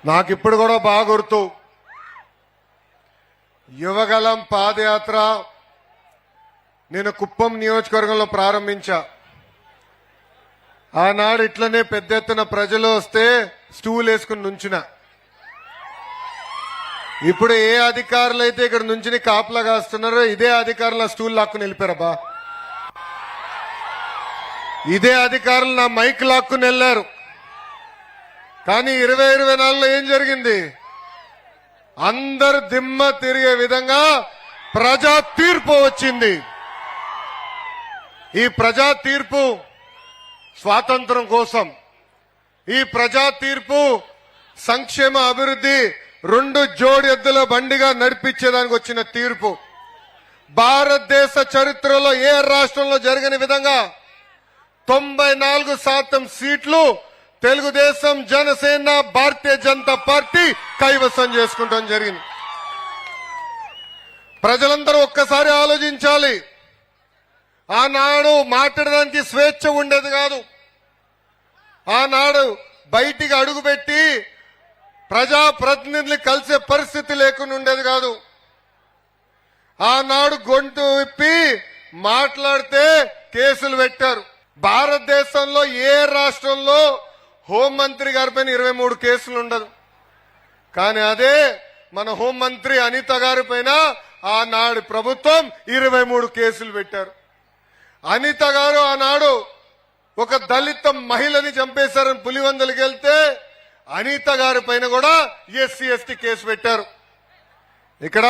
నాకిప్పుడు కూడా బాగా గుర్తు, యువగలం పాదయాత్ర నేను కుప్పం నియోజకవర్గంలో ప్రారంభించా. ఆనాడు ఇట్లనే పెద్ద ఎత్తున ప్రజలు వస్తే స్టూల్ వేసుకుని నుంచున్నా. ఇప్పుడు ఏ అధికారులు అయితే ఇక్కడ నుంచి కాపలా కాస్తున్నారో ఇదే అధికారులు స్టూల్ లాక్కుని వెళ్ళిపోయారబ్బా. ఇదే అధికారులు నా మైక్ లాక్కుని వెళ్ళారు. కానీ 2024లో ఏం జరిగింది? అందరు దిమ్మ తిరిగే విధంగా ప్రజా తీర్పు వచ్చింది. ఈ ప్రజా తీర్పు స్వాతంత్రం కోసం, ఈ ప్రజా తీర్పు సంక్షేమ అభివృద్ధి రెండు జోడి ఎద్దుల బండిగా నడిపించేదానికి వచ్చిన తీర్పు. భారతదేశ చరిత్రలో ఏ రాష్ట్రంలో జరగని విధంగా 94% సీట్లు తెలుగుదేశం, జనసేన, భారతీయ జనతా పార్టీ కైవసం చేసుకుంటాం జరిగింది. ప్రజలందరూ ఒక్కసారి ఆలోచించాలి. ఆనాడు మాట్లాడడానికి స్వేచ్ఛ ఉండేది కాదు. ఆనాడు బయటికి అడుగుపెట్టి ప్రజాప్రతినిధులు కలిసే పరిస్థితి లేకుండా ఉండేది కాదు. ఆనాడు గొంతు విప్పి మాట్లాడితే కేసులు పెట్టారు. భారతదేశంలో ఏ రాష్ట్రంలో హోంమంత్రి గారిపైన 23 కేసులు ఉండదు. కానీ అదే మన హోంమంత్రి అనిత గారి పైన ఆనాడు ప్రభుత్వం 23 కేసులు పెట్టారు. అనిత గారు ఆనాడు ఒక దళిత మహిళని చంపేశారని పులివెందులకు వెళ్తే అనిత గారి పైన కూడా ఎస్సీ ఎస్టీ కేసు పెట్టారు. ఇక్కడ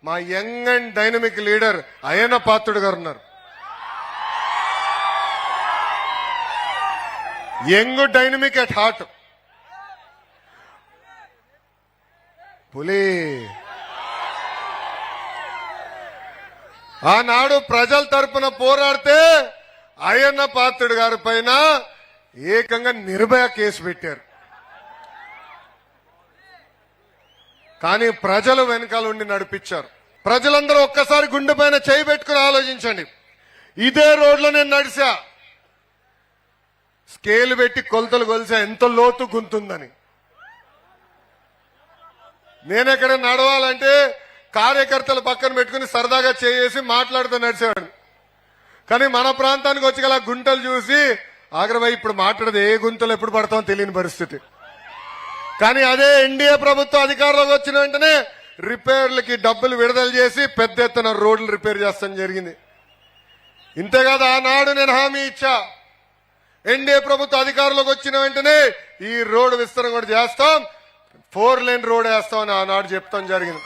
మా young and dynamic leader Ayyanna Patrudu గారు ఉన్నారు. Young dynamic at heart. పులి ఆనాడు ప్రజల తరపున పోరాడితే అయ్యన్న పాత్రుడు గారి పైన ఏకంగా నిర్భయ కేసు పెట్టారు. కానీ ప్రజలు వెనకాల ఉండి నడిపించారు. ప్రజలందరూ ఒక్కసారి గుండె పైన చేయి పెట్టుకుని ఆలోచించండి. ఇదే రోడ్లో నేను నడిచా, స్కేల్ పెట్టి కొలతలు కొలిసా ఎంత లోతు గుంతుందని. నేనెక్కడ నడవాలంటే కార్యకర్తలు పక్కన పెట్టుకుని సరదాగా చేసి మాట్లాడుతూ నడిచేవాడు. కానీ మన ప్రాంతానికి వచ్చి గల గుంటలు చూసి ఆగ్రహం ఇప్పుడు మాట్లాడదు, ఏ గుంతలు ఎప్పుడు పడతామో తెలియని పరిస్థితి. కానీ అదే ఎన్డీఏ ప్రభుత్వం అధికారంలోకి వచ్చిన వెంటనే రిపేర్లకి డబ్బులు విడుదల చేసి పెద్ద ఎత్తున రోడ్లు రిపేర్ చేస్తాం జరిగింది. ఇంతేకాదు ఆనాడు నేను హామీ ఇచ్చా, ఎన్డీఏ ప్రభుత్వం అధికారంలోకి వచ్చిన వెంటనే ఈ రోడ్డు విస్తరణ కూడా చేస్తాం, 4 లేన్ రోడ్ వేస్తామని ఆనాడు చెప్తాం జరిగింది.